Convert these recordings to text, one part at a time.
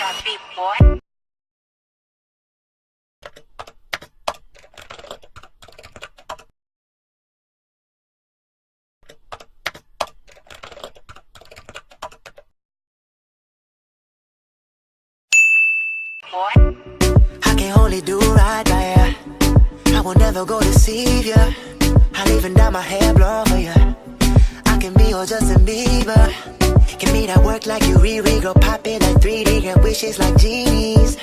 I can only do right by ya. I will never go deceive ya. I'll even dye my hair blonde for ya. I can be your Justin Bieber. Can meet at work like you Riri. Girl pop it like 3D. Get wishes like genies.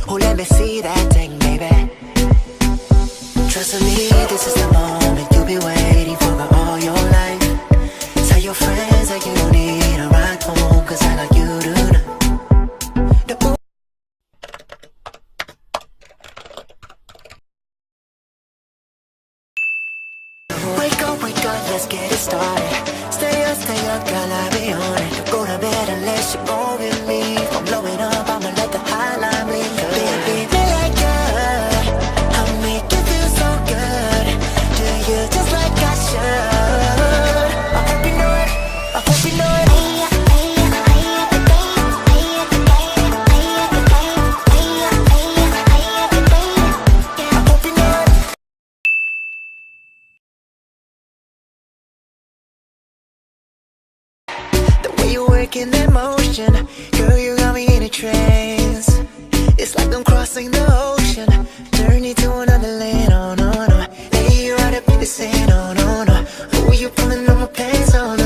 Oh, let me see that thing, baby. Trust me, this is the moment you've been waiting for all your life. Tell your friends that you don't need a ride home, cause I got you tonight. Wake up, let's get it started. Stay up, girl, I'll be on it. Don't go to bed unless you go with me. I'm blowing up, I'ma let the highline ring. Baby, be like good. I'll make you feel so good. Do you just like I should? I hope you know it, I hope you know it. In that motion, girl, you got me in a trance. It's like I'm crossing the ocean, journey to another land. Oh no, no, lay you right up in the sand. Oh no, no, oh, you pulling on my pants. Oh no.